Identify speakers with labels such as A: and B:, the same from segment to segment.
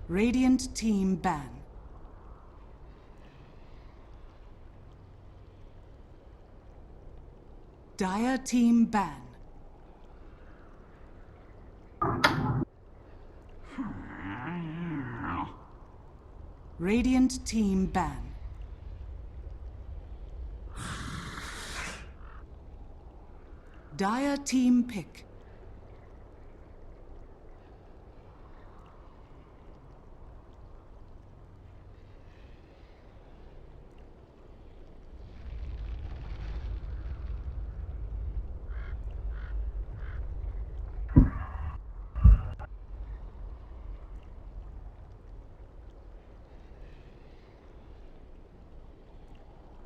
A: Radiant team ban. Dire team ban. Radiant team ban. Dire team pick.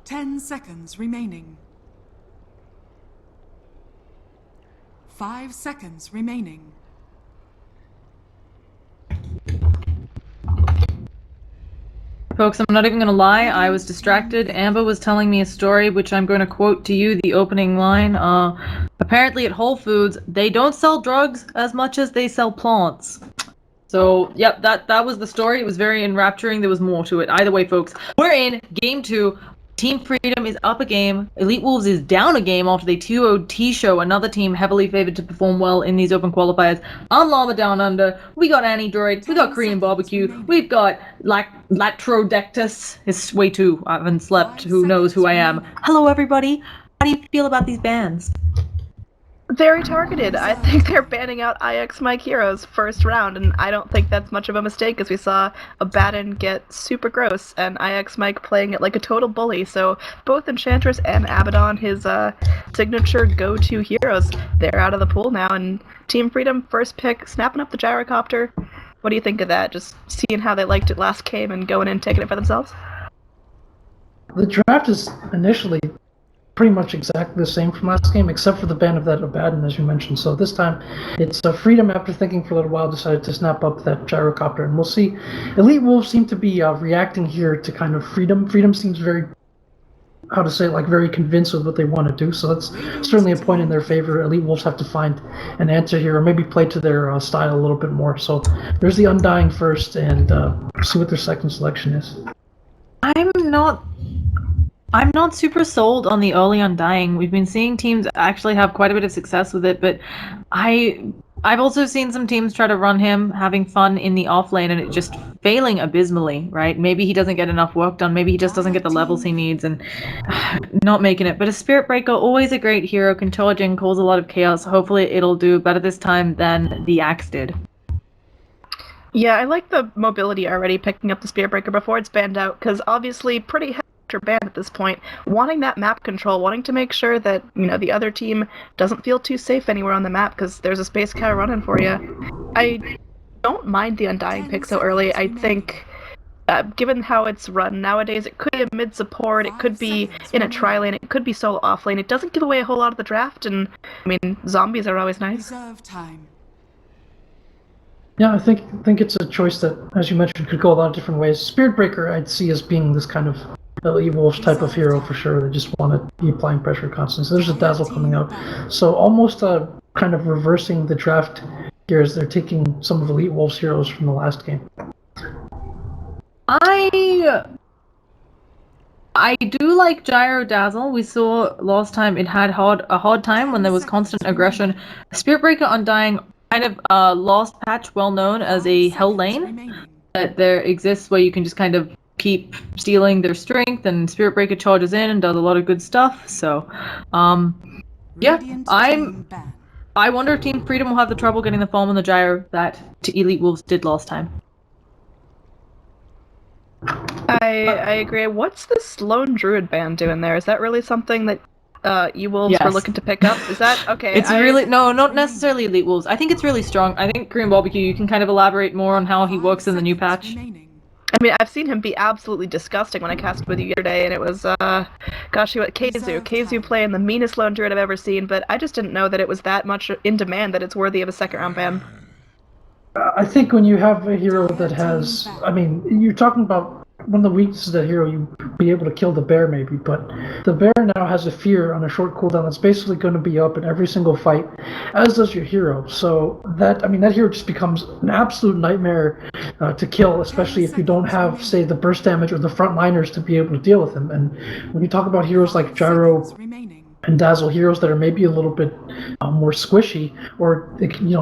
A: Ten seconds remaining. 5 seconds remaining.
B: Folks, I'm not even going to lie, I was distracted. Amber was telling me a story, which I'm going to quote to you, the opening line. Apparently at Whole Foods, they don't sell drugs as much as they sell plants. So, yep, that was the story. It was very enrapturing. There was more to it. Either way, folks, we're in Game 2. Team Freedom is up a game. EWolves is down a game after they 2-0'd T-Show, another team heavily favored to perform well in these open qualifiers. On Llama Down Under, we got Annie Droid, we got Korean Barbecue, we've got Latrodectus. It's way too, I haven't slept, who knows who I am. Hello, everybody. How do you feel about these bans?
C: Very targeted. I think they're banning out IX Mike Heroes first round, and I don't think that's much of a mistake, because we saw Abaddon get super gross, and IX Mike playing it like a total bully. So both Enchantress and Abaddon, his signature go-to heroes, they're out of the pool now, and Team Freedom, first pick, snapping up the gyrocopter. What do you think of that? Just seeing how they liked it last game and going in and taking it for themselves?
D: The draft is initially pretty much exactly the same from last game, except for the ban of that Abaddon, as you mentioned. So this time, it's Freedom, after thinking for a little while, decided to snap up that gyrocopter, and we'll see. EWolves seem to be reacting here to kind of Freedom. Freedom seems very, how to say it, like very convinced with what they want to do, so that's certainly a point in their favor. EWolves have to find an answer here, or maybe play to their style a little bit more. So there's the Undying first, and see what their second selection is.
B: I'm not super sold on the early Undying. We've been seeing teams actually have quite a bit of success with it, but I've also seen some teams try to run him, having fun in the off lane, and it just failing abysmally, right? Maybe he doesn't get enough work done, maybe he just doesn't get the levels he needs, and not making it. But a Spirit Breaker, always a great hero, can charge in, cause a lot of chaos. Hopefully it'll do better this time than the Axe did.
C: Yeah, I like the mobility already, picking up the Spirit Breaker before it's banned out, because obviously pretty banned at this point, wanting that map control, wanting to make sure that, you know, the other team doesn't feel too safe anywhere on the map because there's a space cow running for you. I don't mind the Undying pick so early. I think, given how it's run nowadays, it could be a mid support, it could be in a tri lane, it could be solo off lane. It doesn't give away a whole lot of the draft, and I mean, zombies are always nice.
D: Yeah, I think it's a choice that, as you mentioned, could go a lot of different ways. Spirit Breaker I'd see as being this kind of EWolves type of hero for sure. They just want to be applying pressure constantly. So there's a Dazzle coming out. So almost kind of reversing the draft here as they're taking some of EWolves heroes from the last game.
B: I do like Gyro Dazzle. We saw last time it had a hard time when there was constant aggression. Spirit Breaker Undying, kind of last patch, well known as a hell lane, that there exists where you can just kind of keep stealing their strength, and Spirit Breaker charges in and does a lot of good stuff. So, yeah, I wonder if Team Freedom will have the trouble getting the farm on the gyro that EWolves did last time.
C: I agree. What's this Lone Druid band doing there? Is that really something that EWolves were looking to pick up? Is that okay?
B: It's really no, not necessarily EWolves. I think it's really strong. I think Korean Barbecue, you can kind of elaborate more on how he works in the new patch.
C: I mean, I've seen him be absolutely disgusting when I casted with you yesterday, and it was, gosh, Keizu playing the meanest Lone Druid I've ever seen, but I just didn't know that it was that much in demand that it's worthy of a second round ban.
D: I think when you have a hero that has, I mean, you're talking about one of the weaknesses of that hero, you be able to kill the bear maybe, but the bear now has a fear on a short cooldown that's basically going to be up in every single fight, as does your hero. So that hero just becomes an absolute nightmare to kill, especially if you don't have, say, the burst damage or the frontliners to be able to deal with him. And when you talk about heroes like Gyro and Dazzle, heroes that are maybe a little bit more squishy, or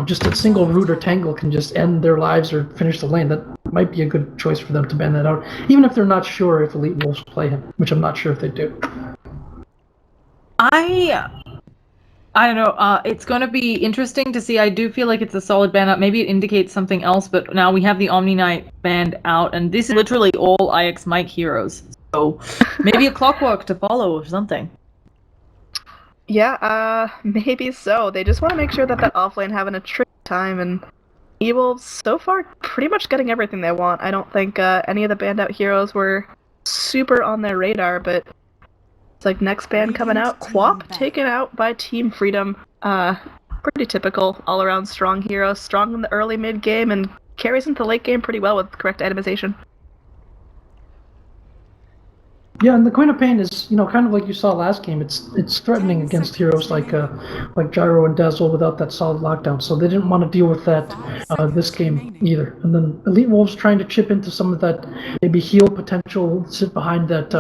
D: just a single root or tangle can just end their lives or finish the lane, that might be a good choice for them to ban that out, even if they're not sure if EWolves play him, which I'm not sure if they do.
B: I don't know. It's going to be interesting to see. I do feel like it's a solid ban out. Maybe it indicates something else, but now we have the Omni Knight banned out, and this is literally all IX Mike heroes. So maybe a clockwork to follow or something.
C: Yeah, maybe so. They just want to make sure that offlane having a tricky time, and EWolves so far pretty much getting everything they want. I don't think any of the banned out heroes were super on their radar, but it's like next ban coming out, Quap taken out by Team Freedom. Pretty typical all-around strong hero, strong in the early mid game and carries into the late game pretty well with correct itemization.
D: Yeah, and the Queen of Pain is, kind of like you saw last game. It's threatening against heroes like Gyro and Dazzle without that solid lockdown. So they didn't want to deal with that this game either. And then EWolves trying to chip into some of that maybe heal potential, sit behind that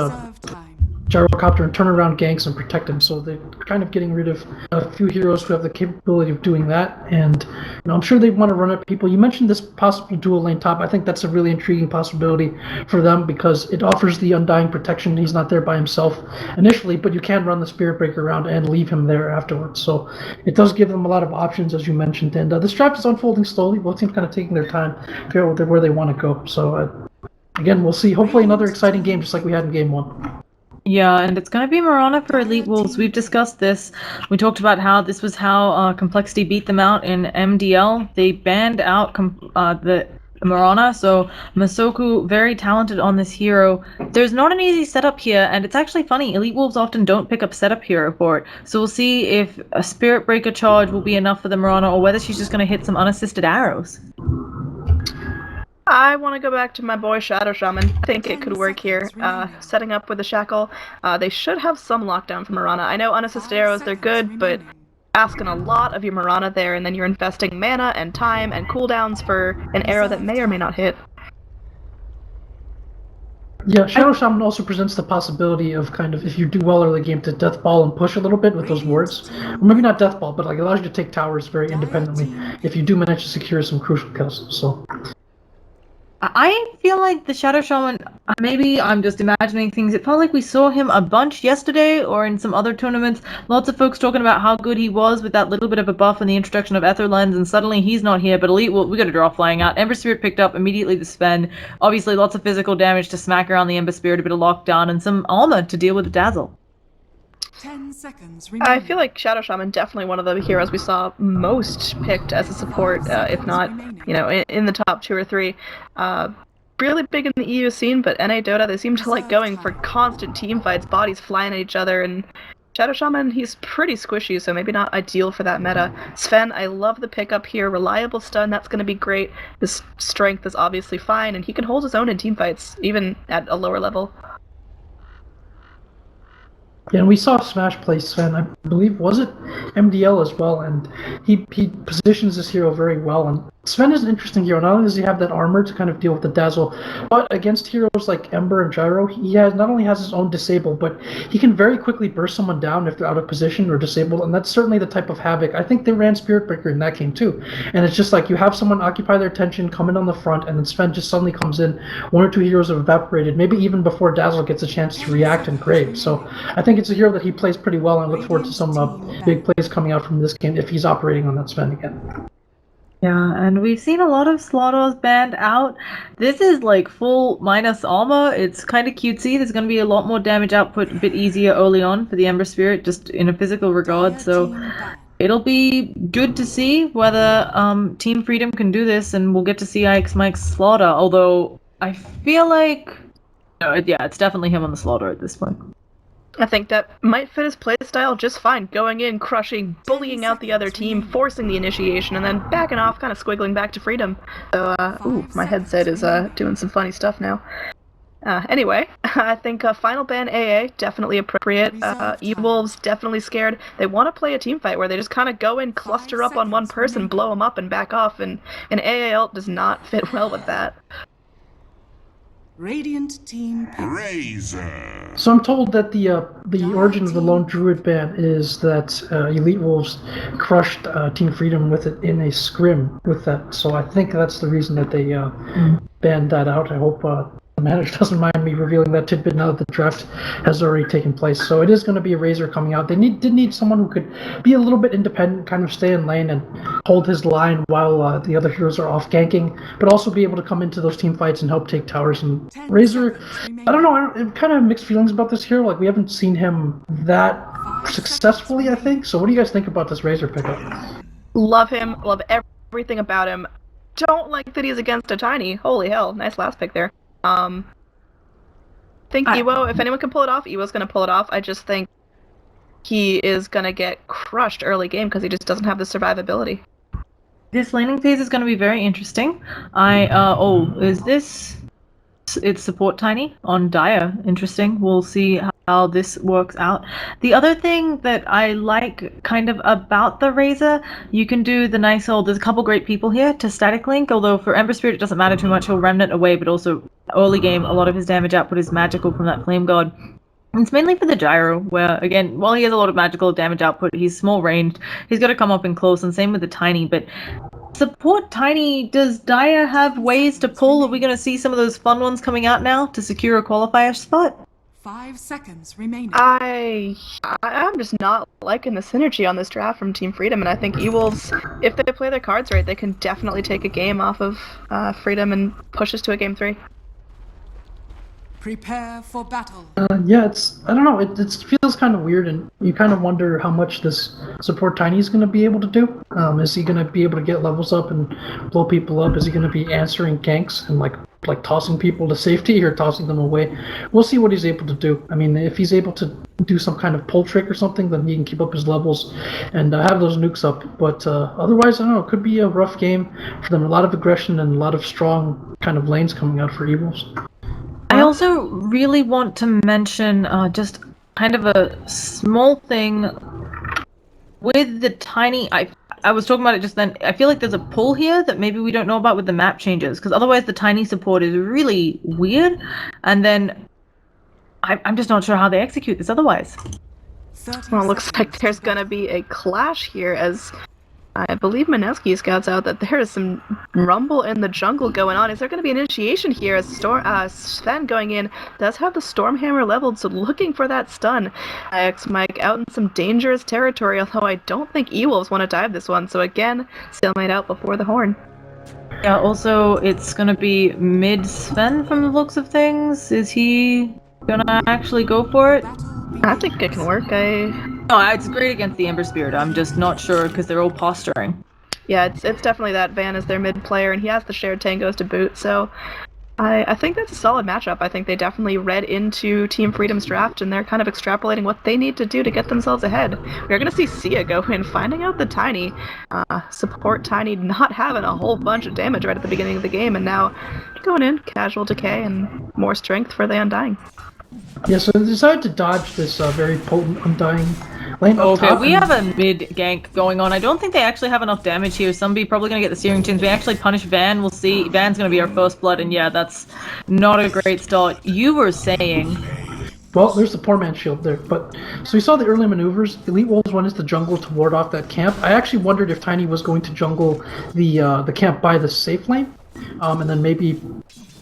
D: Gyrocopter and turn around ganks and protect him. So they're kind of getting rid of a few heroes who have the capability of doing that. And I'm sure they want to run at people. You mentioned this possible dual lane top. I think that's a really intriguing possibility for them because it offers the undying protection. He's not there by himself initially, but you can run the Spirit Breaker around and leave him there afterwards. So it does give them a lot of options, as you mentioned. And this draft is unfolding slowly. Both teams kind of taking their time to figure out where they want to go. So again, we'll see. Hopefully another exciting game just like we had in game 1.
B: Yeah, and it's going to be Mirana for EWolves. We've discussed this. We talked about how this was how Complexity beat them out in MDL. They banned out the Mirana, so Masoku, very talented on this hero. There's not an easy setup here, and it's actually funny. EWolves often don't pick up setup hero for it. So we'll see if a Spirit Breaker charge will be enough for the Mirana, or whether she's just going to hit some unassisted arrows.
C: I want to go back to my boy Shadow Shaman. I think it could work here. Setting up with the Shackle. They should have some lockdown from Mirana. I know unassisted arrows, they're good, but asking a lot of your Mirana there, and then you're investing mana and time and cooldowns for an arrow that may or may not hit.
D: Yeah, Shadow Shaman also presents the possibility of kind of, if you do well early game, to death ball and push a little bit with those wards. Or maybe not death ball, but like allows you to take towers very independently if you do manage to secure some crucial kills. So
B: I feel like the Shadow Shaman, maybe I'm just imagining things. It felt like we saw him a bunch yesterday or in some other tournaments. Lots of folks talking about how good he was with that little bit of a buff and the introduction of Ether Lens, and suddenly he's not here. But Elite, we got a draw flying out. Ember Spirit picked up immediately to spend. Obviously, lots of physical damage to smack around the Ember Spirit, a bit of lockdown, and some armor to deal with the Dazzle.
A: 10 seconds
C: I feel like Shadow Shaman definitely one of the heroes we saw most picked as a support, if not, in the top 2 or 3. Really big in the EU scene, but NA Dota, they seem to like going for constant team fights, bodies flying at each other, and Shadow Shaman, he's pretty squishy, so maybe not ideal for that meta. Sven, I love the pickup here. Reliable stun, that's going to be great. His strength is obviously fine, and he can hold his own in team fights, even at a lower level.
D: Yeah, and we saw Smash play Sven, I believe, was it MDL as well, and he positions this hero very well. And Sven is an interesting hero. Not only does he have that armor to kind of deal with the Dazzle, but against heroes like Ember and Gyro, he not only has his own disable, but he can very quickly burst someone down if they're out of position or disabled, and that's certainly the type of havoc. I think they ran Spirit Breaker in that game too, and it's just like you have someone occupy their attention, come in on the front, and then Sven just suddenly comes in. 1 or 2 heroes have evaporated, maybe even before Dazzle gets a chance to react and grave. So I think it's a hero that he plays pretty well, and I look forward to some big plays coming out from this game if he's operating on that Sven again.
B: Yeah, and we've seen a lot of Slaughters banned out. This is like full minus armor. It's kind of cutesy. There's going to be a lot more damage output, a bit easier early on for the Ember Spirit, just in a physical regard. So it'll be good to see whether Team Freedom can do this, and we'll get to see IX Mike's Slaughter. Although I feel like, it's definitely him on the Slaughter at this point.
C: I think that might fit his playstyle just fine. Going in, crushing, bullying out the other team, forcing the initiation, and then backing off, kind of squiggling back to freedom. So, my headset is doing some funny stuff now. Anyway, I think final ban AA, definitely appropriate. EWolves, definitely scared. They want to play a team fight where they just kind of go in, cluster up on one person, blow them up, and back off, and an AA ult does not fit well with that.
A: Radiant team pick.
E: Razor.
D: So I'm told that the origin of the lone druid ban is that EWolves crushed Team Freedom with it in a scrim with that. So I think that's the reason that they banned that out. I hope the manager doesn't mind me revealing that tidbit now that the draft has already taken place. So it is going to be a Razor coming out. They did need someone who could be a little bit independent, kind of stay in lane and hold his line while the other heroes are off ganking, but also be able to come into those team fights and help take towers. And Razor, I don't know, I kind of have mixed feelings about this hero. Like, we haven't seen him that successfully, I think. So what do you guys think about this Razor pickup?
C: Love him, love everything about him. Don't like that he's against a Tiny. Holy hell, nice last pick there. Think Ewo, if anyone can pull it off, Ewo's gonna pull it off. I just think he is gonna get crushed early game because he just doesn't have the survivability.
B: This laning phase is going to be very interesting. It's support Tiny on Dire. Interesting. We'll see how this works out. The other thing that I like kind of about the Razor, you can do the nice old, there's a couple great people here to static link, although for Ember Spirit it doesn't matter too much, he'll Remnant away, but also early game, a lot of his damage output is magical from that Flame God. It's mainly for the Gyro, where, again, while he has a lot of magical damage output, he's small ranged, he's got to come up in close, and same with the Tiny, but support Tiny, does Dire have ways to pull? Are we going to see some of those fun ones coming out now to secure a qualifier spot?
A: 5 seconds remaining.
C: I'm just not liking the synergy on this draft from Team Freedom, and I think EWolves, if they play their cards right, they can definitely take a game off of Freedom and push us to a game 3.
A: Prepare for battle.
D: Yeah, I don't know, it feels kind of weird, and you kind of wonder how much this support Tiny is going to be able to do. Is he going to be able to get levels up and blow people up? Is he going to be answering ganks and like tossing people to safety or tossing them away? We'll see what he's able to do. I mean, if he's able to do some kind of pull trick or something, then he can keep up his levels and have those nukes up. But otherwise, I don't know, it could be a rough game for them. A lot of aggression and a lot of strong kind of lanes coming out for EWolves.
B: I also really want to mention just kind of a small thing with the Tiny. I was talking about it just then. I feel like there's a pull here that maybe we don't know about with the map changes, because otherwise the Tiny support is really weird, and then I'm just not sure how they execute this otherwise.
C: Well, it looks like there's gonna be a clash here, as I believe Mineski scouts out that there is some rumble in the jungle going on. Is there going to be an initiation here as Sven going in does have the Stormhammer leveled, so looking for that stun. X-Mike out in some dangerous territory, although I don't think EWolves want to dive this one, so again, stalemate out before the horn.
B: Yeah, also it's going to be mid Sven from the looks of things. Is he going to actually go for it?
C: I think it can work.
B: No, it's great against the Ember Spirit. I'm just not sure because they're all posturing.
C: Yeah, it's definitely that. Van is their mid player, and he has the shared tangos to boot, so I think that's a solid matchup. I think they definitely read into Team Freedom's draft, and they're kind of extrapolating what they need to do to get themselves ahead. We're going to see Sia go in, finding out the Tiny, support Tiny not having a whole bunch of damage right at the beginning of the game, and now going in, casual decay, and more strength for the Undying.
D: Yeah, so they decided to dodge this very potent Undying lane up
B: Okay,
D: top.
B: we have a mid gank going on. I don't think they actually have enough damage here. Somebody probably going to get the Searing Chains. We actually punish Van. We'll see. Van's going to be our first blood, and yeah, that's not a great start. You were saying...
D: Well, there's the poor man's shield there. But so we saw the early maneuvers. EWolves went into the jungle to ward off that camp. I actually wondered if Tiny was going to jungle the camp by the safe lane, and then maybe...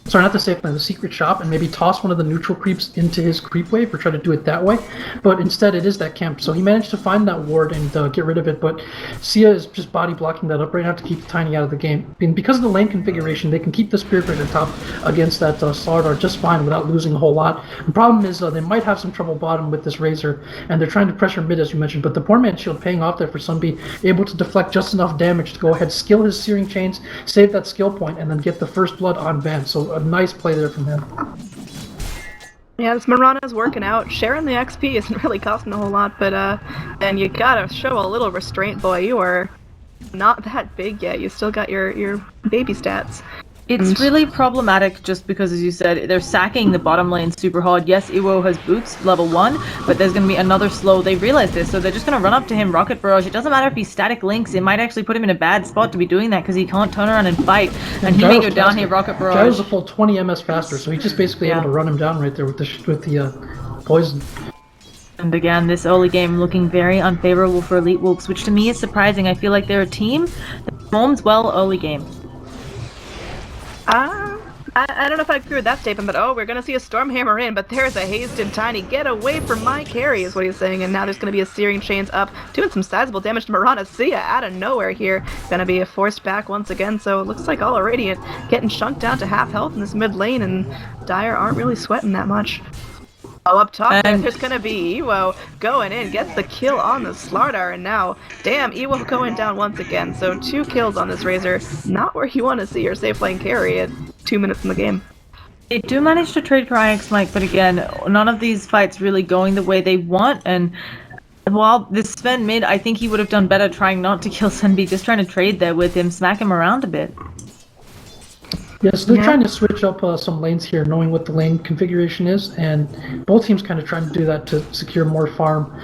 D: Sorry, not the safe lane, the secret shop, and maybe toss one of the neutral creeps into his creep wave or try to do it that way. But instead, it is that camp. So he managed to find that ward and get rid of it. But Sia is just body blocking that up right now to keep Tiny out of the game. And because of the lane configuration, they can keep the Spirit Breaker top against that Slardar just fine without losing a whole lot. The problem is they might have some trouble bottom with this Razor, and they're trying to pressure mid, as you mentioned. But the poor man's shield paying off there for Sunbeam, able to deflect just enough damage to go ahead, skill his Searing Chains, save that skill point, and then get the first blood on Van. So a nice play there from him.
C: Yeah, this Mirana's working out. Sharing the XP isn't really costing a whole lot, but and you gotta show a little restraint, boy. You are not that big yet. You still got your baby stats.
B: It's really problematic just because, as you said, they're sacking the bottom lane super hard. Yes, Ewo has boots, level 1, but there's going to be another slow. They realize this, so they're just going to run up to him, rocket barrage. It doesn't matter if he's static links. It might actually put him in a bad spot to be doing that because he can't turn around and fight. And he may go down here, rocket barrage.
D: Gyro's a full 20 MS faster, so he's just basically able to run him down right there with the poison.
B: And again, this early game looking very unfavorable for EWolves, which to me is surprising. I feel like they're a team that performs well early game.
C: I don't know if I agree with that statement, but we're gonna see a Stormhammer in, but there's a haste and Tiny. Get away from my carry is what he's saying, and now there's gonna be a Searing Chains up, doing some sizable damage to Mirana. Sia out of nowhere here. Gonna be forced back once again, so it looks like all Radiant getting chunked down to half health in this mid lane, and Dire aren't really sweating that much. Oh, up top there's gonna be Ewo going in, gets the kill on the Slardar, and now, damn, Ewo going down once again. So 2 kills on this Razor, not where you want to see your safe lane carry at 2 minutes in the game.
B: They do manage to trade for IX Mike, but again, none of these fights really going the way they want, and while this Sven mid, I think he would have done better trying not to kill Senbi, just trying to trade there with him, smack him around a bit.
D: Yes, they're trying to switch up some lanes here, knowing what the lane configuration is, and both teams kind of trying to do that to secure more farm,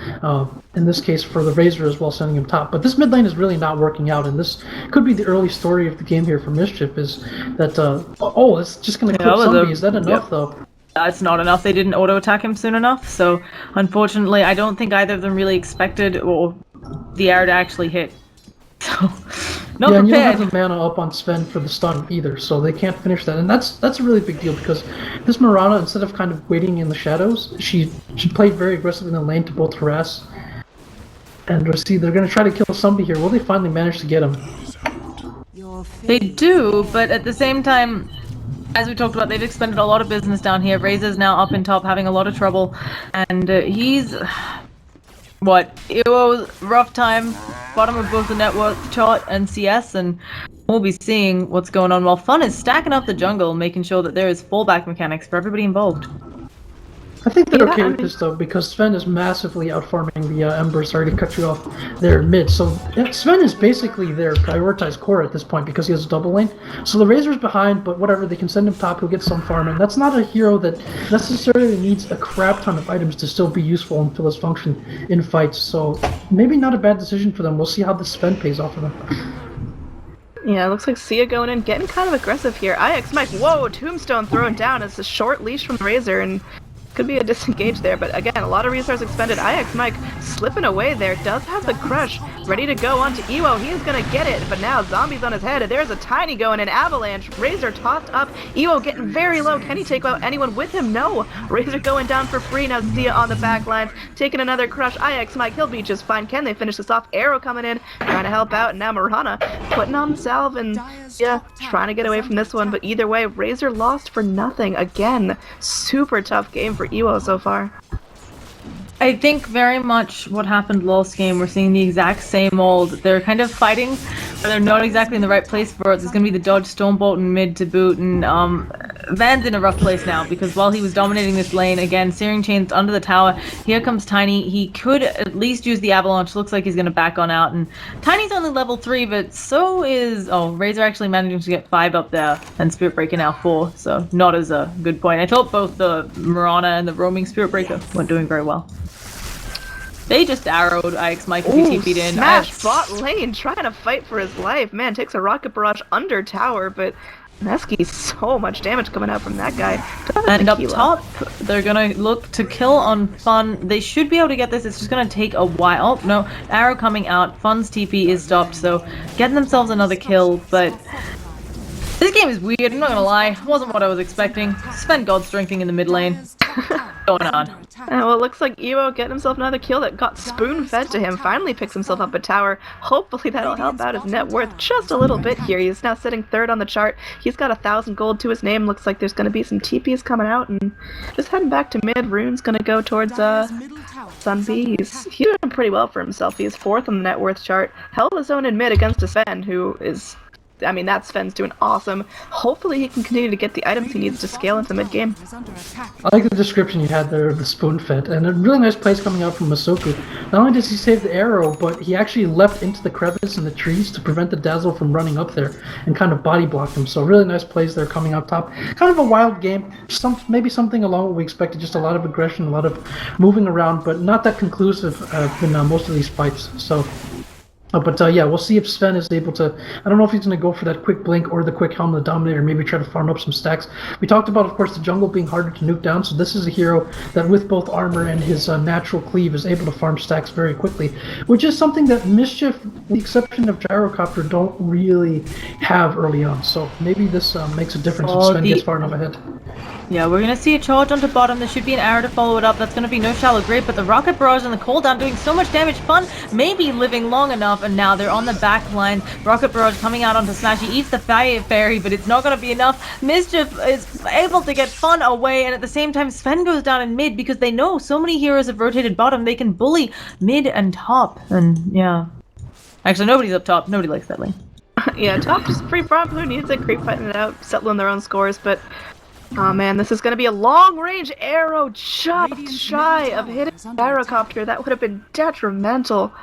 D: in this case for the Razor as well, sending him top. But this mid lane is really not working out, and this could be the early story of the game here for Mischief, is that, it's just going to clip somebody. Is that enough, though?
B: That's not enough. They didn't auto-attack him soon enough, so unfortunately, I don't think either of them really expected or the arrow to actually hit. So, not
D: and
B: prepared.
D: You don't have the mana up on Sven for the stun either, so they can't finish that. And that's a really big deal, because this Mirana, instead of kind of waiting in the shadows, she played very aggressively in the lane to both harass. And we'll see, they're going to try to kill somebody here. Will they finally manage to get him?
B: They do, but at the same time, as we talked about, they've expended a lot of business down here. Razor's now up in top, having a lot of trouble, and he's... Ewo's rough time, bottom of both the network chart and CS, and we'll be seeing what's going on while Fun is stacking up the jungle, making sure that there is fallback mechanics for everybody involved.
D: I think they're okay with this, though, because Sven is massively outfarming the Ember. Sorry to cut you off there mid. So Sven is basically their prioritized core at this point because he has a double lane. So the Razor's behind, but whatever, they can send him top, he'll get some farm, and that's not a hero that necessarily needs a crap ton of items to still be useful and fill his function in fights. So maybe not a bad decision for them. We'll see how the Sven pays off of them.
C: Yeah, it looks like Sia going in, getting kind of aggressive here. IX Mike, whoa, Tombstone thrown down. It's a short leash from the Razor, and could be a disengage there, but again, a lot of resources expended. IX Mike slipping away there, does have the crush, ready to go onto Ewo. He is gonna get it, but now zombies on his head, and there's a Tiny going in, avalanche. Razor tossed up, Ewo getting very low. Can he take out anyone with him? No. Razor going down for free. Now Sia on the back lines, taking another crush. IX Mike, he'll be just fine. Can they finish this off? Arrow coming in, trying to help out, and now Mirana putting on the salve, and yeah, trying to get away from this one, but either way, Razor lost for nothing. Again, super tough game for Ewo so far.
B: I think very much what happened last game, we're seeing the exact same old. They're kind of fighting, but they're not exactly in the right place for it. There's going to be the dodge Stormbolt and mid to boot, and Van's in a rough place now, because while he was dominating this lane, again, Searing Chains under the tower, here comes Tiny. He could at least use the avalanche. Looks like he's going to back on out, and Tiny's only level 3, but so is... Razor actually managing to get 5 up there, and Spirit Breaker now 4, so not as a good point. I thought both the Mirana and the roaming Spirit Breaker weren't doing very well. They just arrowed IX Mike if he TP'd in.
C: Smash bot lane, trying to fight for his life. Man, takes a rocket barrage under tower, but Mesky, so much damage coming out from that guy.
B: And up top, they're gonna look to kill on Fun. They should be able to get this. It's just gonna take a while. Oh, no, arrow coming out. Fun's TP is stopped, so getting themselves another kill, but this game is weird, I'm not gonna lie. Wasn't what I was expecting. Spent God Strengthing in the mid lane. Going on.
C: Well, it looks like Ewo getting himself another kill that got spoon-fed to him. Finally picks himself up a tower. Hopefully that'll help out his net worth just a little bit here. He's now sitting 3rd on the chart. He's got 1,000 gold to his name. Looks like there's going to be some TPs coming out, and just heading back to mid. Rune's going to go towards Sun B. He's doing pretty well for himself. He's 4th on the net worth chart. Held his own in mid against a Sven, who is I mean, that Sven's doing awesome. Hopefully he can continue to get the items he needs to scale into mid-game.
A: Is under attack.
D: I like the description you had there of the spoon fit, and a really nice plays coming out from Masoku. Not only does he save the arrow, but he actually leapt into the crevice in the trees to prevent the Dazzle from running up there and kind of body blocked him. So really nice plays there coming out top. Kind of a wild game, maybe something along what we expected, just a lot of aggression, a lot of moving around, but not that conclusive in most of these fights. So. Yeah, we'll see if Sven is able to. I don't know if he's going to go for that quick blink or the quick helm of the Dominator, maybe try to farm up some stacks. We talked about, of course, the jungle being harder to nuke down, so this is a hero that with both armor and his natural cleave is able to farm stacks very quickly, which is something that Mischief, with the exception of Gyrocopter, don't really have early on. So maybe this makes a difference if Sven gets far enough ahead.
B: Yeah, we're going to see a charge onto bottom. There should be an arrow to follow it up. That's going to be no shallow grave, but the rocket barrage and the cooldown doing so much damage. Fun maybe living long enough, and now they're on the back line. Rocket barrage coming out onto Smash. He eats the fairy, but it's not going to be enough. Mischief is able to get Fun away, and at the same time, Sven goes down in mid because they know so many heroes have rotated bottom. They can bully mid and top, and yeah. Actually, nobody's up top. Nobody likes that lane.
C: Yeah, top just free farm. Who needs it? Creep fighting it out, settling their own scores, but... Oh man, this is going to be a long-range arrow just shy of hitting Gyrocopter. That would have been detrimental.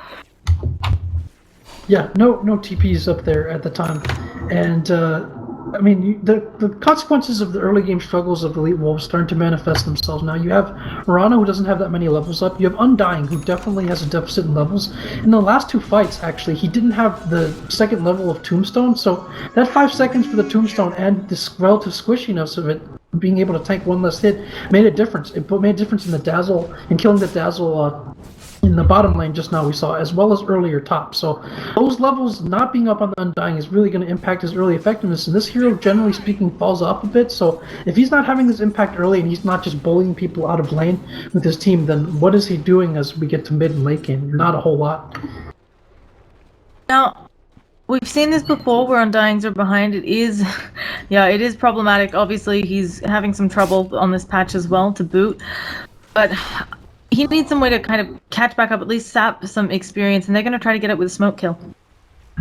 D: Yeah, no TPs up there at the time. And, I mean, the consequences of the early game struggles of EWolves starting to manifest themselves now. You have Mirana, who doesn't have that many levels up. You have Undying, who definitely has a deficit in levels. In the last two fights, actually, he didn't have the second level of Tombstone, so that 5 seconds for the Tombstone and this relative squishiness of it, being able to tank one less hit, made a difference. It made a difference in the Dazzle, in killing the Dazzle in the bottom lane just now we saw, as well as earlier top. So those levels not being up on the Undying is really going to impact his early effectiveness, and this hero, generally speaking, falls off a bit. So if he's not having this impact early and he's not just bullying people out of lane with his team, then what is he doing as we get to mid and late game? Not a whole lot.
B: Now, we've seen this before where Undyings are behind. It is, yeah, it is problematic. Obviously, he's having some trouble on this patch as well to boot, but he needs some way to kind of catch back up, at least sap some experience, and they're going to try to get it with a smoke kill.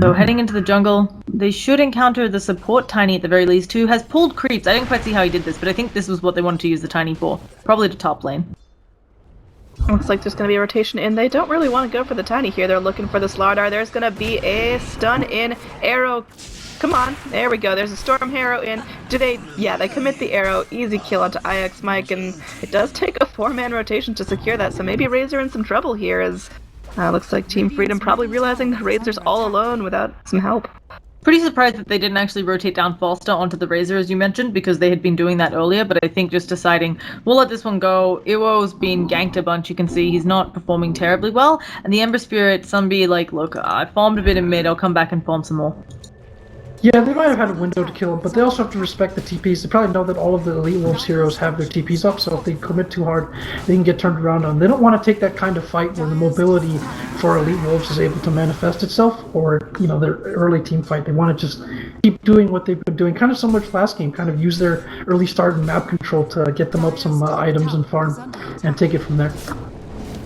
B: So heading into the jungle, they should encounter the support Tiny at the very least, who has pulled creeps. I didn't quite see how he did this, but I think this was what they wanted to use the Tiny for. Probably the top lane.
C: Looks like there's going to be a rotation in. They don't really want to go for the Tiny here. They're looking for the Slardar. There's going to be a stun in. Arrow. Come on. There we go. There's a Storm Harrow in. Do they... Yeah, they commit the arrow. Easy kill onto IX Mike, and it does take a 4-man rotation to secure that, so maybe Razor in some trouble here, as looks like Team Freedom probably realizing that Razor's all alone without some help.
B: Pretty surprised that they didn't actually rotate down Falsta onto the Razor, as you mentioned, because they had been doing that earlier, but I think just deciding, we'll let this one go. EWolves been ganked a bunch, you can see he's not performing terribly well, and the Ember Spirit, Sunby, like, look, I farmed a bit in mid, I'll come back and farm some more.
D: Yeah, they might have had a window to kill him, but they also have to respect the TPs. They probably know that all of the EWolves heroes have their TPs up, so if they commit too hard, they can get turned around on. They don't want to take that kind of fight where the mobility for EWolves is able to manifest itself, or, you know, their early team fight. They want to just keep doing what they've been doing, kind of similar to last game, kind of use their early start and map control to get them up some items and farm, and take it from there.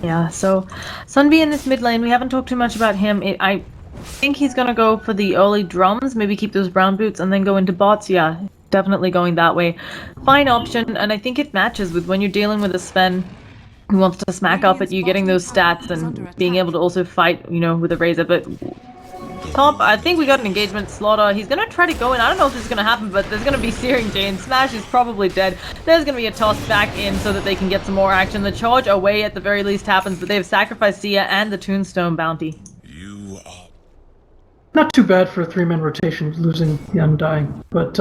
B: Yeah, so Sunby in this mid lane, we haven't talked too much about him. I think he's gonna go for the early drums, maybe keep those brown boots and then go into bots. Yeah, definitely going that way. Fine option, and I think it matches with when you're dealing with a Sven who wants to smack up at you, getting those stats and being able to also fight, you know, with a Razor. But top, I think we got an engagement. Slaughter, he's gonna try to go in. I don't know if this is gonna happen, but there's gonna be Searing Jane. Smash is probably dead. There's gonna be a toss back in so that they can get some more action. The charge away at the very least happens, but they've sacrificed Sia and the Tombstone bounty.
D: Not too bad for a 3-man rotation, losing the Undying. But,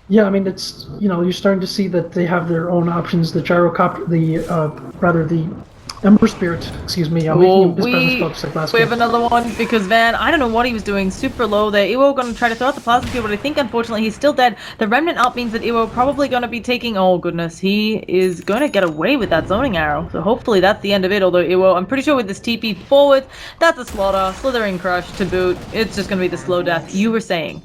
D: yeah, I mean, it's, you know, you're starting to see that they have their own options. The Gyrocopter, the Ember Spirit, excuse me.
B: We have another one because Van, I don't know what he was doing, super low there. Ewo going to try to throw out the plasma field, but I think unfortunately he's still dead. The Remnant up means that Ewo probably going to be taking, oh goodness, he is going to get away with that zoning arrow. So hopefully that's the end of it, although Ewo, I'm pretty sure with this TP forward, that's a Slaughter, Slithering Crush to boot. It's just going to be the slow death you were saying.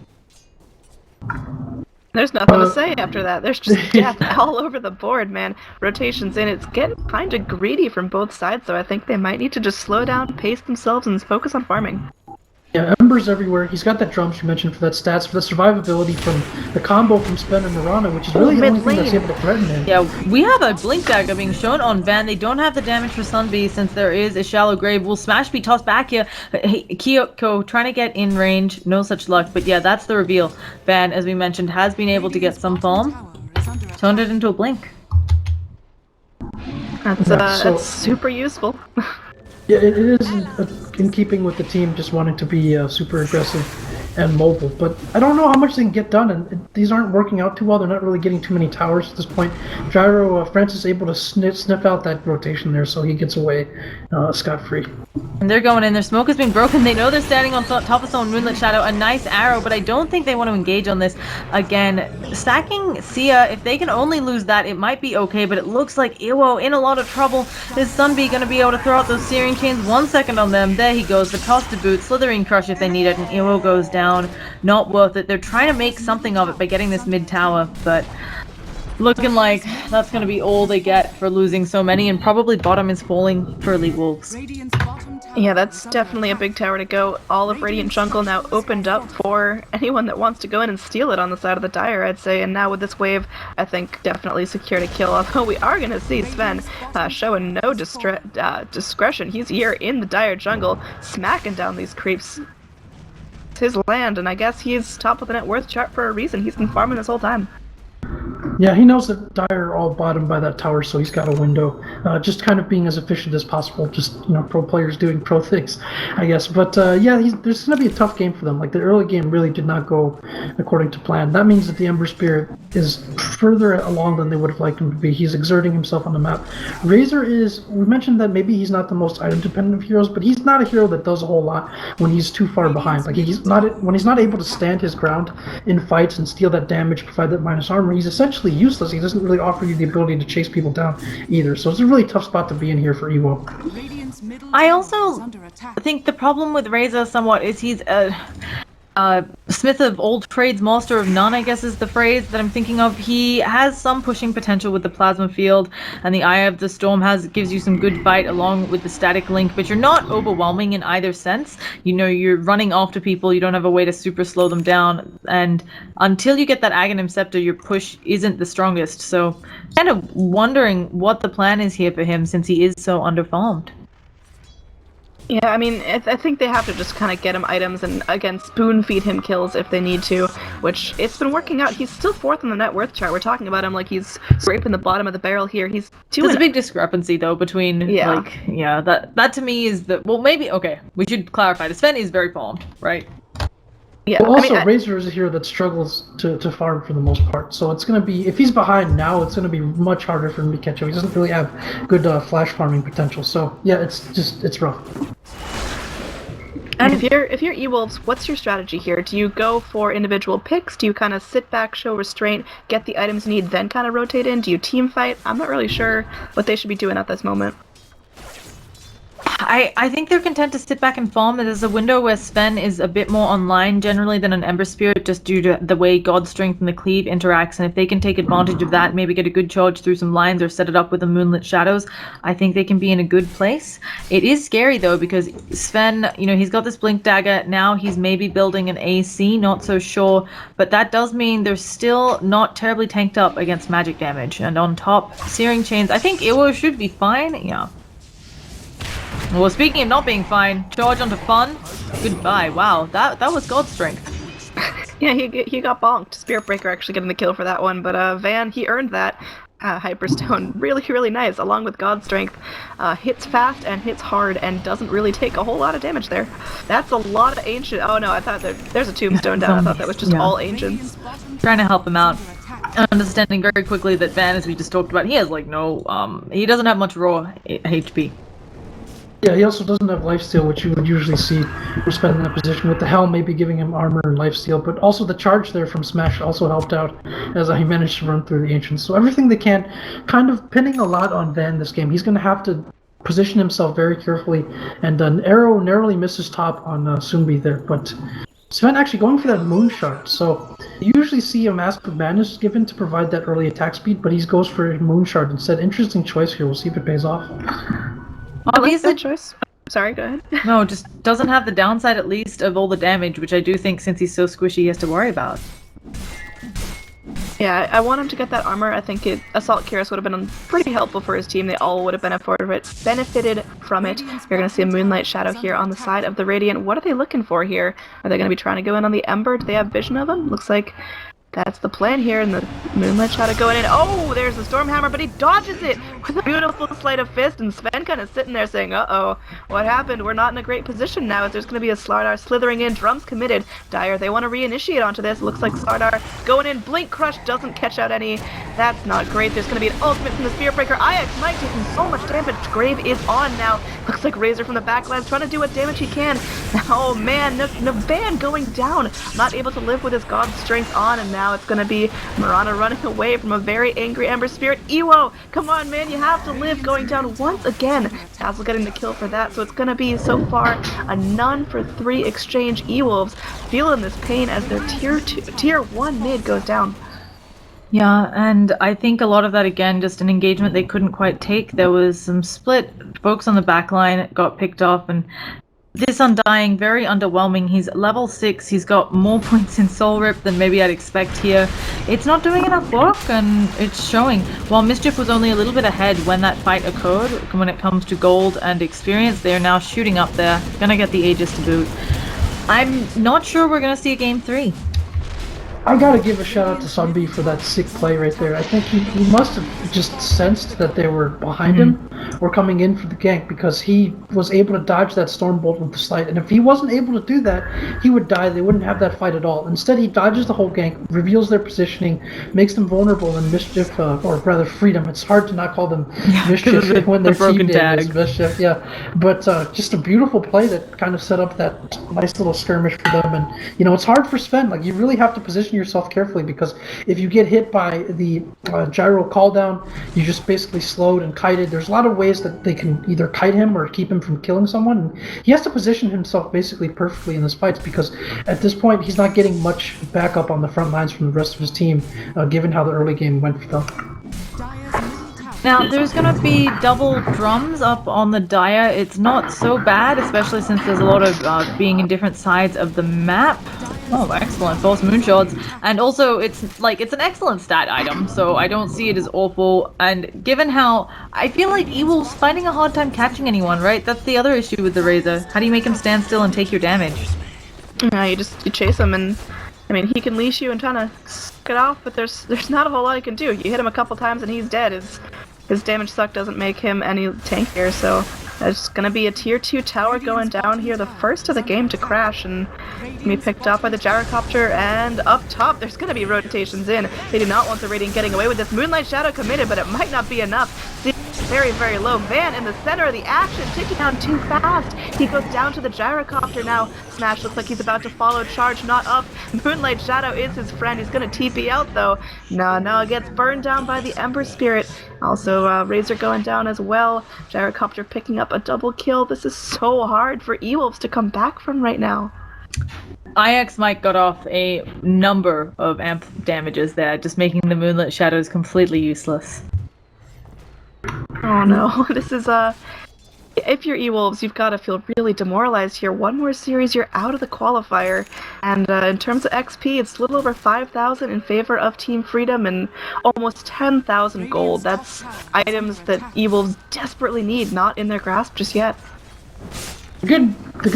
C: There's nothing to say after that. There's just death all over the board, man. Rotations in. It's getting kind of greedy from both sides, so I think they might need to just slow down, pace themselves, and focus on farming.
D: Yeah, Ember's everywhere. He's got that jump you mentioned for that stats, for the survivability from the combo from Sven and Mirana, which is really the only thing that's able to threaten him.
B: Yeah, we have a Blink Dagger being shown on Van. They don't have the damage for Sunbee since there is a shallow grave. Will Smash be tossed back here? Hey, Kyoko trying to get in range. No such luck. But yeah, that's the reveal. Van, as we mentioned, has been able to get some foam. Turned it into a Blink.
C: That's super useful.
D: Yeah, it is in keeping with the team just wanting to be super aggressive and mobile, but I don't know how much they can get done, and these aren't working out too well. They're not really getting too many towers at this point. Gyro, Francis able to sniff out that rotation there, so he gets away scot-free.
B: And they're going in. Their smoke has been broken. They know they're standing on top of someone. Moonlit Shadow, a nice arrow, but I don't think they want to engage on this. Again, stacking Sia, if they can only lose that, it might be okay, but it looks like Iwo in a lot of trouble. Is Sunbee going to be able to throw out those Searing Chains? 1 second on them. There he goes. The toss to boot. Slithering Crush if they need it, and Iwo goes down. Not worth it. They're trying to make something of it by getting this mid tower, but looking like that's going to be all they get for losing so many, and probably bottom is falling for EWolves.
C: Yeah, that's definitely a big tower to go. All of Radiant Jungle now opened up for anyone that wants to go in and steal it on the side of the Dire, I'd say. And now with this wave, I think definitely secured a kill. Although we are going to see Sven showing no discretion. He's here in the Dire Jungle, smacking down these creeps. It's his land, and I guess he's top of the net worth chart for a reason. He's been farming this whole time.
D: Yeah, he knows that Dire are all bottomed by that tower, so he's got a window. Just kind of being as efficient as possible. Just, pro players doing pro things, I guess. But yeah, there's going to be a tough game for them. Like, the early game really did not go according to plan. That means that the Ember Spirit is further along than they would have liked him to be. He's exerting himself on the map. Razor we mentioned that maybe he's not the most item-dependent of heroes, but he's not a hero that does a whole lot when he's too far behind. Like, when he's not able to stand his ground in fights and steal that damage, provide that minus armor, he's essentially useless. He doesn't really offer you the ability to chase people down either, so it's a really tough spot to be in here for Ewo.
B: I also think the problem with Razor somewhat is he's a smith of all trades, master of none, I guess is the phrase that I'm thinking of. He has some pushing potential with the plasma field, and the Eye of the Storm gives you some good fight along with the static link, but you're not overwhelming in either sense. You're running after people, you don't have a way to super slow them down, and until you get that Aghanim Scepter, your push isn't the strongest. So kind of wondering what the plan is here for him, since he is so underfarmed.
C: Yeah, I mean, I think they have to just kind of get him items and, again, spoon-feed him kills if they need to, which it's been working out. He's still 4th on the net worth chart. We're talking about him like he's scraping the bottom of the barrel here. He's doing
B: There's a big discrepancy, though, between, that to me is the... Well, maybe, okay, we should clarify. The Sven is very farmed, right?
C: Yeah,
D: well, also, Razor is a hero that struggles to farm for the most part, so it's going to be, if he's behind now, it's going to be much harder for him to catch up. He doesn't really have good flash farming potential, so yeah, it's rough.
C: And if you're EWolves, what's your strategy here? Do you go for individual picks? Do you kind of sit back, show restraint, get the items you need, then kind of rotate in? Do you team fight? I'm not really sure what they should be doing at this moment.
B: I think they're content to sit back and farm. There's a window where Sven is a bit more online generally than an Ember Spirit, just due to the way God's Strength and the Cleave interacts, and if they can take advantage of that, maybe get a good charge through some lines or set it up with the Moonlit Shadows, I think they can be in a good place. It is scary though, because Sven, he's got this Blink Dagger, now he's maybe building an AC, not so sure, but that does mean they're still not terribly tanked up against magic damage, and on top, Searing Chains, I think Iwo should be fine, yeah. Well, speaking of not being fine, charge onto Fun. Goodbye. Wow, that was God's Strength.
C: Yeah, he got bonked. Spirit Breaker actually getting the kill for that one, but Van, he earned that. Hyperstone, really, really nice, along with God's Strength. Hits fast and hits hard and doesn't really take a whole lot of damage there. That's a lot of ancient. Oh no, I thought there's a tombstone down. I thought that was just all ancients.
B: Trying to help him out. Understanding very quickly that Van, as we just talked about, he has he doesn't have much raw HP.
D: Yeah, he also doesn't have lifesteal, which you would usually see for Sven in that position, with the Helm maybe giving him armor and lifesteal, but also the charge there from Smash also helped out as he managed to run through the Ancients. So everything they can, kind of pinning a lot on Van this game. He's going to have to position himself very carefully, and an arrow narrowly misses top on Sunbee there, but Sven actually going for that Moon Shard. So you usually see a Mask of Madness given to provide that early attack speed, but he goes for a Moon Shard instead. Interesting choice here. We'll see if it pays off.
C: I like that choice. Sorry, go ahead.
B: No, just doesn't have the downside at least of all the damage, which I do think since he's so squishy he has to worry about.
C: Yeah, I want him to get that armor. I think Assault Cuirass would have been pretty helpful for his team. They all would have benefited from it. You're going to see a Moonlight Shadow here on the side of the Radiant. What are they looking for here? Are they going to be trying to go in on the Ember? Do they have vision of him? Looks like that's the plan here, and the Moonlight Shadow going in. Oh, there's the Stormhammer, but he dodges it with a beautiful Sleight of Fist, and Sven kind of sitting there saying, uh-oh, what happened? We're not in a great position now, as there's going to be a Slardar slithering in, drums committed. Dire, they want to reinitiate onto this. Looks like Slardar going in, Blink Crush doesn't catch out any. That's not great. There's going to be an ultimate from the Spear Breaker. Ix Mike taking so much damage. Grave is on now. Looks like Razor from the backlines trying to do what damage he can. Oh man, Navan going down, not able to live with his God's strength on, and now it's going to be Mirana running away from a very angry Ember Spirit. Ewo, come on man, you have to live, going down once again. Tassel getting the kill for that, so it's going to be so far a none for 3 exchange. EWolves feeling this pain as their tier 1 mid goes down.
B: Yeah, and I think a lot of that, again, just an engagement they couldn't quite take. There was some split folks on the back line got picked off, and this Undying, very underwhelming. He's level 6, he's got more points in Soul Rip than maybe I'd expect here. It's not doing enough work, and it's showing. While Mischief was only a little bit ahead when that fight occurred, when it comes to gold and experience, they're now shooting up there. Gonna get the Aegis to boot. I'm not sure we're gonna see a game 3.
D: I gotta give a shout out to Sunby for that sick play right there. I think he must have just sensed that they were behind him or coming in for the gank, because he was able to dodge that Stormbolt with the Slight. And if he wasn't able to do that, he would die. They wouldn't have that fight at all. Instead, he dodges the whole gank, reveals their positioning, makes them vulnerable, and Mischief, or rather Freedom. It's hard to not call them Mischief when their team name is Mischief. Yeah, but just a beautiful play that kind of set up that nice little skirmish for them. And it's hard for Sven. Like, you really have to position yourself carefully, because if you get hit by the gyro call down, you just basically slowed and kited. There's a lot of ways that they can either kite him or keep him from killing someone, and he has to position himself basically perfectly in this fights, because at this point he's not getting much backup on the front lines from the rest of his team, given how the early game went for them.
B: Now, there's going to be double drums up on the Dire. It's not so bad, especially since there's a lot of being in different sides of the map. Oh, excellent. False moonshots. And also, it's an excellent stat item, so I don't see it as awful. And given how, I feel like EWolves finding a hard time catching anyone, right? That's the other issue with the Razor. How do you make him stand still and take your damage?
C: You chase him, and I mean, he can leash you and try to suck it off, but there's not a whole lot he can do. You hit him a couple times and he's dead. His damage suck doesn't make him any tankier, so there's gonna be a tier 2 tower going down here, the first of the game to crash, and be picked up by the gyrocopter. And up top there's gonna be rotations in. They do not want the Radiant getting away with this. Moonlight Shadow committed, but it might not be enough. See, very, very low. Van in the center of the action, ticking down too fast. He goes down to the gyrocopter now. Smash looks like he's about to follow. Charge not up. Moonlight Shadow is his friend. He's gonna TP out though. No, gets burned down by the Ember Spirit. Also, Razor going down as well. Gyrocopter picking up a double kill. This is so hard for EWolves to come back from right now.
B: IX Mike got off a number of amp damages there, just making the Moonlit Shadows completely useless.
C: Oh no, this is if you're EWolves, you've got to feel really demoralized here. One more series, you're out of the qualifier. And in terms of XP, it's a little over 5,000 in favor of Team Freedom and almost 10,000 gold. That's items that EWolves desperately need, not in their grasp just yet.
D: The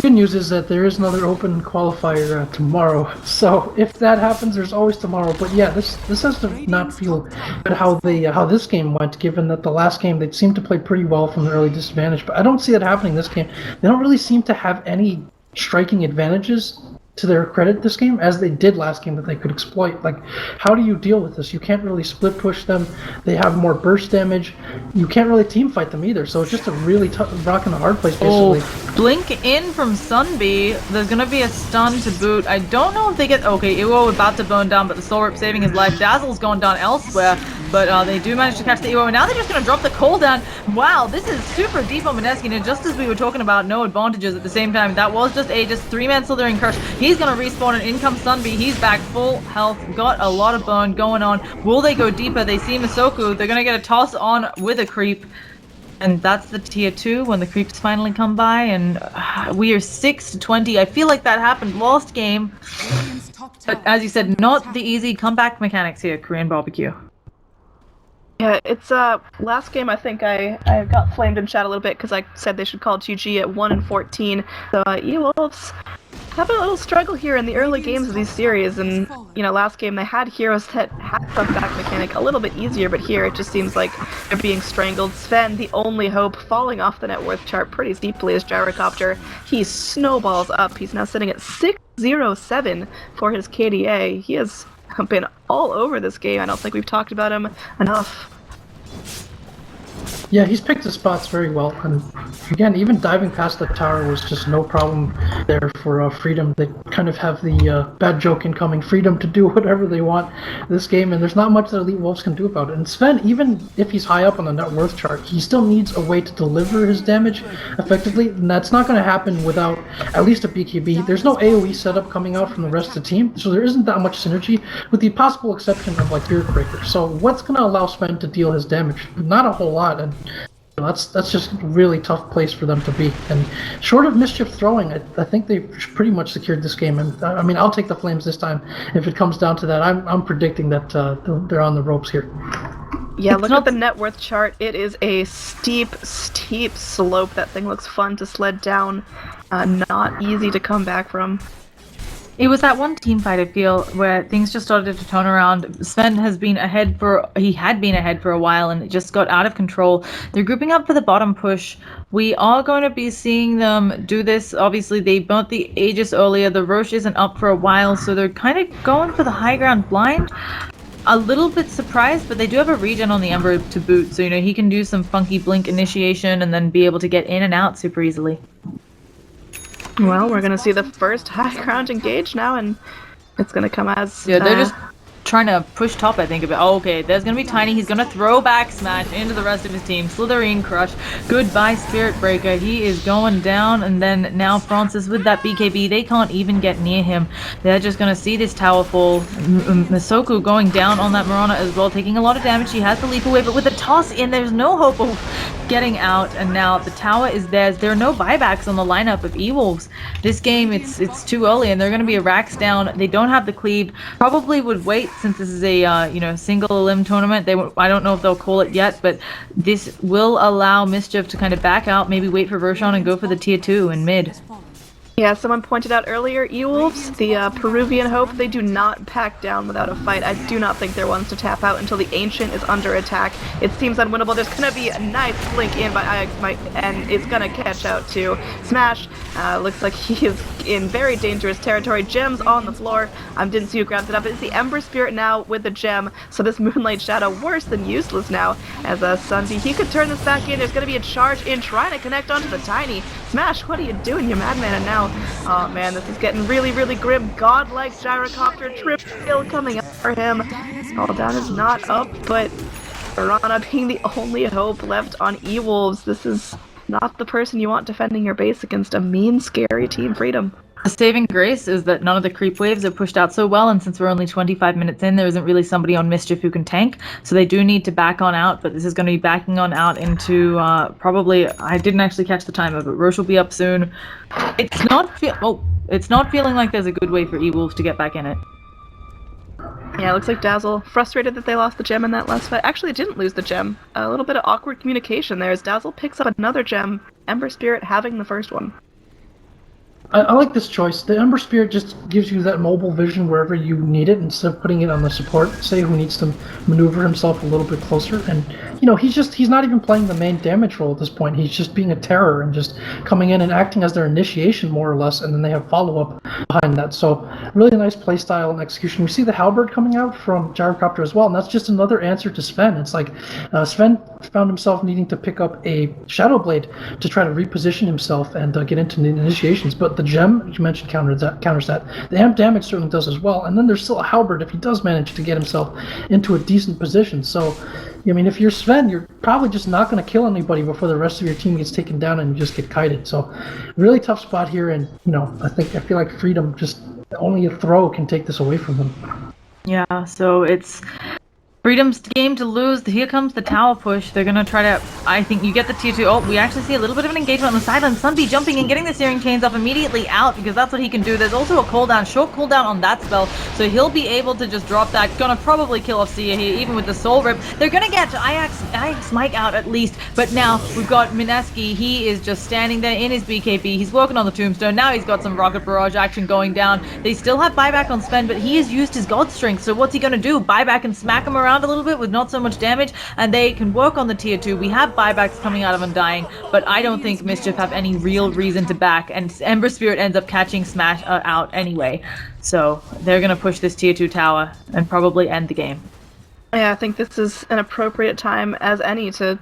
D: good news is that there is another open qualifier tomorrow. So if that happens, there's always tomorrow. But yeah, this has to not feel good how this game went, given that the last game they seemed to play pretty well from the early disadvantage. But I don't see that happening this game. They don't really seem to have any striking advantages to their credit this game, as they did last game, that they could exploit. Like, how do you deal with this? You can't really split push them. They have more burst damage. You can't really team fight them either. So it's just a really rock in the hard place, basically.
B: Oh, blink in from Sunby. There's gonna be a stun to boot. I don't know if they get... Okay, Iwo about to burn down, but the Soul Rip saving his life. Dazzle's gone down elsewhere, but they do manage to catch the Iwo, and now they're just gonna drop the cooldown. Wow, this is super deep on Mineski, and just as we were talking about no advantages at the same time, that was just a 3-man Slithering Curse. He's gonna respawn, and in comes Sunby. He's back full health, got a lot of burn going on. Will they go deeper? They see Masoku. They're gonna get a toss on with a creep. And that's the tier 2 when the creeps finally come by, and we are 6-20. I feel like that happened last game,
A: Radiant's top
B: but
A: tower
B: as you
A: is
B: said,
A: under
B: not
A: attack.
B: the easy comeback mechanics here, Korean barbecue.
C: Yeah, it's last game I think I got flamed in chat a little bit because I said they should call GG at 1-14. So EWolves having a little struggle here in the early games of these series, and last game they had heroes that had comeback mechanic a little bit easier, but here it just seems like they're being strangled. Sven, the only hope, falling off the net worth chart pretty steeply as Gyrocopter. He snowballs up. He's now sitting at 607 for his KDA. He has been all over this game. I don't think we've talked about him enough.
D: Yeah, he's picked his spots very well, and again, even diving past the tower was just no problem there for Freedom. They kind of have the bad joke incoming, freedom to do whatever they want this game, and there's not much that Elite Wolves can do about it. And Sven, even if he's high up on the net worth chart, he still needs a way to deliver his damage effectively, and that's not going to happen without at least a BKB. There's no AoE setup coming out from the rest of the team, so there isn't that much synergy, with the possible exception of like Earth Breaker. So what's going to allow Sven to deal his damage? Not a whole lot, and that's just a really tough place for them to be. And short of Mischief throwing, I think they've pretty much secured this game. And I mean, I'll take the Flames this time if it comes down to that. I'm predicting that they're on the ropes here.
C: Yeah, look at the net worth chart. It is a steep slope. That thing looks fun to sled down. Not easy to come back from.
B: It was that one team fight, I feel, where things just started to turn around. Sven had been ahead for a while, and it just got out of control. They're grouping up for the bottom push. We are going to be seeing them do this. Obviously, they burnt the Aegis earlier. The Roche isn't up for a while, so they're kind of going for the high ground blind. A little bit surprised, but they do have a regen on the Ember to boot, so he can do some funky blink initiation and then be able to get in and out super easily.
C: Well, we're gonna see the first high ground engage now, and it's gonna come as...
B: Yeah, they're just trying to push top, I think, of it. Oh, okay, there's gonna be Tiny. He's gonna throw back smash into the rest of his team. Slitherine Crush. Goodbye, Spirit Breaker. He is going down, and then now Francis with that BKB. They can't even get near him. They're just gonna see this tower fall. Misoku going down on that Mirana as well, taking a lot of damage. She has the leap away, but with the toss in, there's no hope of getting out, and now the tower is theirs. There are no buybacks on the lineup of EWolves. This game, it's too early, and they're gonna be a racks down. They don't have the cleave. Probably would wait since this is a single elim tournament. I don't know if they'll call it yet, but this will allow Mischief to kind of back out, maybe wait for Roshan and go for the tier 2 in mid.
C: Yeah, someone pointed out earlier, EWolves, the Peruvian Hope, they do not pack down without a fight. I do not think they're ones to tap out until the Ancient is under attack. It seems unwinnable. There's going to be a nice blink in by IX, and it's going to catch out to Smash. Looks like he is in very dangerous territory. Gems on the floor. Didn't see who grabbed it up. It's the Ember Spirit now with the gem, so this Moonlight Shadow worse than useless now. As Sunby, he could turn this back in. There's going to be a charge in trying to connect onto the Tiny. Smash, what are you doing, you madman? And now, oh man, this is getting really, really grim. Godlike Gyrocopter, triple kill coming up for him. All down is not up, but Piranha being the only hope left on EWolves. This is not the person you want defending your base against a mean, scary Team Freedom.
B: The saving grace is that none of the creep waves are pushed out so well, and since we're only 25 minutes in, there isn't really somebody on Mischief who can tank, so they do need to back on out, but this is going to be backing on out into probably, I didn't actually catch the timer, but Roche will be up soon. It's not feeling like there's a good way for EWolves to get back in it.
C: Yeah, it looks like Dazzle frustrated that they lost the gem in that last fight. Actually, didn't lose the gem. A little bit of awkward communication there as Dazzle picks up another gem, Ember Spirit having the first one.
D: I like this choice. The Ember Spirit just gives you that mobile vision wherever you need it instead of putting it on the support, say, who needs to maneuver himself a little bit closer. And, he's not even playing the main damage role at this point. He's just being a terror and just coming in and acting as their initiation, more or less, and then they have follow-up behind that. So, really nice playstyle and execution. We see the Halberd coming out from Gyrocopter as well, and that's just another answer to Sven. It's like Sven found himself needing to pick up a Shadow Blade to try to reposition himself and get into the initiations, but the gem you mentioned counters that. The amp damage certainly does as well, and then there's still a Halberd if he does manage to get himself into a decent position. So, if you're Sven, you're probably just not going to kill anybody before the rest of your team gets taken down and you just get kited. So, really tough spot here, and I feel like Freedom just only a throw can take this away from them.
B: Yeah, so it's Freedom's game to lose. Here comes the tower push. They're gonna try to. I think you get the tier 2. Oh, we actually see a little bit of an engagement on the sideline. Sunbee jumping and getting the searing chains off immediately out because that's what he can do. There's also a cooldown, short cooldown on that spell, so he'll be able to just drop that. Gonna probably kill off Sia here, even with the soul rip. They're gonna get Ajax Mike out at least, but now we've got Mineski. He is just standing there in his BKB. He's working on the tombstone. Now he's got some rocket barrage action going down. They still have buyback on Sven, but he has used his god strength. So what's he gonna do? Buyback and smack him around a little bit with not so much damage, and they can work on the tier 2. We have buybacks coming out of Undying, but I don't think Mischief have any real reason to back, and Ember Spirit ends up catching Smash out anyway. So they're gonna push this tier 2 tower and probably end the game.
C: Yeah, I think this is an appropriate time as any to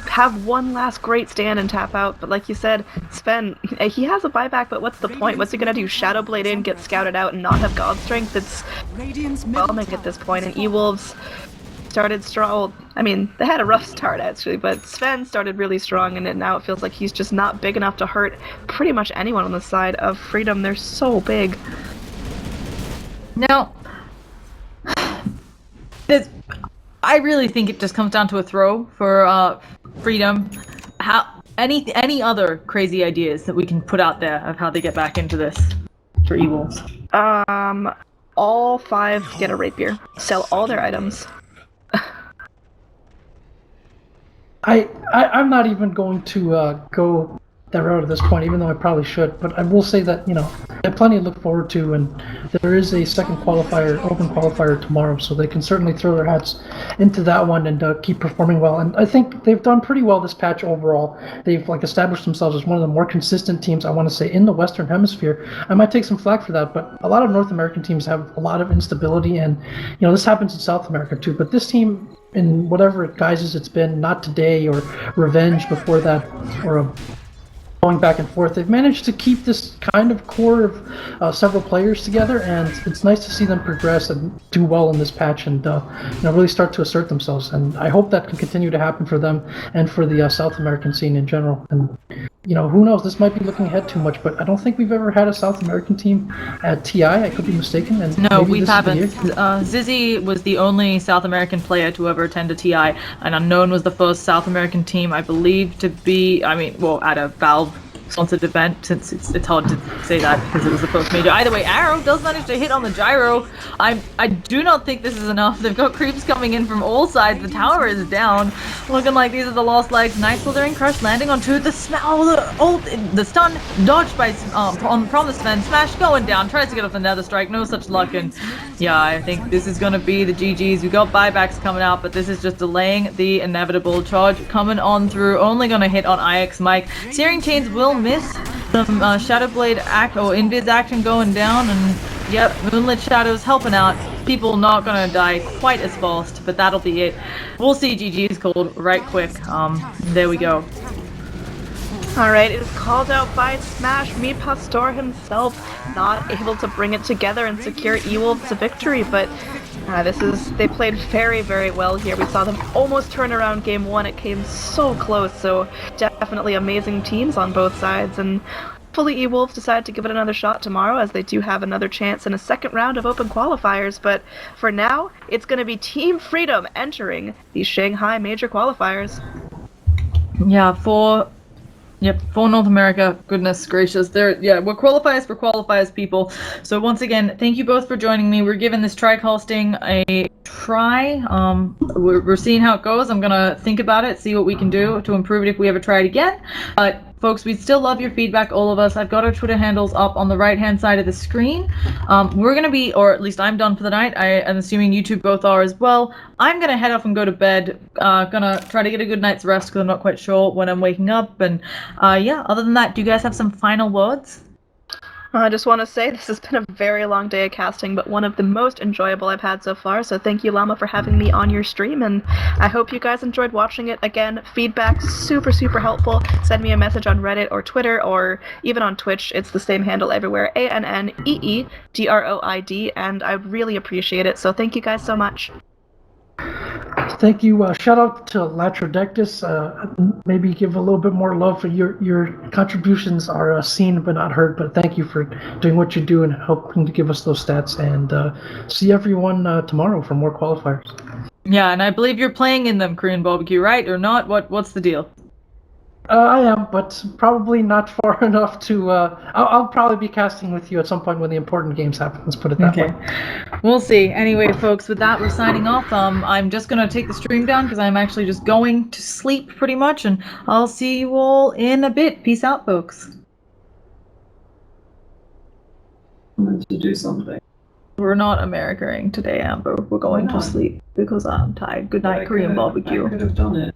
C: have one last great stand and tap out. But like you said, Sven, he has a buyback, but what's the point? What's he gonna do? Shadow Blade in, get scouted out, and not have God Strength? It's overwhelming at this point. And EWolves started strong. Well, I mean, they had a rough start actually, but Sven started really strong, and now it feels like he's just not big enough to hurt pretty much anyone on the side of Freedom. They're so big.
B: Now, I really think it just comes down to a throw for Freedom. Any other crazy ideas that we can put out there of how they get back into this for EWolves?
C: All 5 get a rapier. Sell all their items.
D: I'm not even going to go that route at this point, even though I probably should. But I will say that, I have plenty to look forward to, and there is a second qualifier, open qualifier tomorrow, so they can certainly throw their hats into that one and keep performing well. And I think they've done pretty well this patch overall. They've established themselves as one of the more consistent teams, I want to say, in the Western Hemisphere. I might take some flack for that, but a lot of North American teams have a lot of instability, and this happens in South America too. But this team, in whatever guises it's been, Not Today or Revenge before that, or going back and forth, they've managed to keep this kind of core of several players together, and it's nice to see them progress and do well in this patch and really start to assert themselves. And I hope that can continue to happen for them and for the South American scene in general. And who knows, this might be looking ahead too much, but I don't think we've ever had a South American team at TI. I could be mistaken. And
B: no, we haven't. Zizzy was the only South American player to ever attend a TI, and Unknown was the first South American team, I believe, to be, at a Valve sponsored event, since it's hard to say that because it was the first major. Either way, Arrow does manage to hit on the gyro. I do not think this is enough. They've got creeps coming in from all sides. The tower is down, looking like these are the lost legs. Nice slithering crush landing on 2. The stun dodged by from the Sven. Smash going down, tries to get off the Nether Strike, no such luck. And yeah, I think this is gonna be the GGs. We got buybacks coming out, but this is just delaying the inevitable. Charge coming on through, only gonna hit on IX Mike. Searing Chains will miss. Some Shadow Blade Invis action going down, and yep, Moonlit Shadows helping out. People not gonna die quite as fast, but that'll be it. We'll see GG's called right quick. There we go.
C: Alright, it is called out by Smash. Me Pastor himself not able to bring it together and secure EWolves to victory, but they played very, very well here. We saw them almost turn around game 1. It came so close, so definitely amazing teams on both sides, and hopefully EWolves decide to give it another shot tomorrow, as they do have another chance in a second round of open qualifiers. But for now, it's going to be Team Freedom entering the Shanghai major qualifiers.
B: Yeah, for North America, goodness gracious. We're qualifiers for qualifiers, people. So once again, thank you both for joining me. We're giving this tri-casting a try. We're seeing how it goes. I'm gonna think about it, see what we can do to improve it if we ever try it again. But folks, we'd still love your feedback, all of us. I've got our Twitter handles up on the right-hand side of the screen. We're going to be, or at least I'm done for the night. I am assuming you two both are as well. I'm going to head off and go to bed. Gonna try to get a good night's rest because I'm not quite sure when I'm waking up. And other than that, do you guys have some final words?
C: I just want to say this has been a very long day of casting, but one of the most enjoyable I've had so far, so thank you, Llama, for having me on your stream, and I hope you guys enjoyed watching it. Again, feedback, super, super helpful. Send me a message on Reddit or Twitter or even on Twitch. It's the same handle everywhere, ANNEEDROID, and I really appreciate it, so thank you guys so much.
D: Thank you. Shout out to Latrodectus. Maybe give a little bit more love for your contributions are seen but not heard. But thank you for doing what you do and helping to give us those stats. And see everyone tomorrow for more qualifiers.
B: Yeah, and I believe you're playing in them, Korean barbecue, right? Or not? What's the deal?
D: I am, but probably not far enough to. I'll probably be casting with you at some point when the important games happen. Let's put it that way.
B: We'll see. Anyway, folks, with that, we're signing off. I'm just gonna take the stream down because I'm actually just going to sleep pretty much, and I'll see you all in a bit. Peace out, folks. I'm going to do something. We're not Americaing today, Amber. We're going to sleep because I'm tired. Good night, Korean barbecue. I could have done it.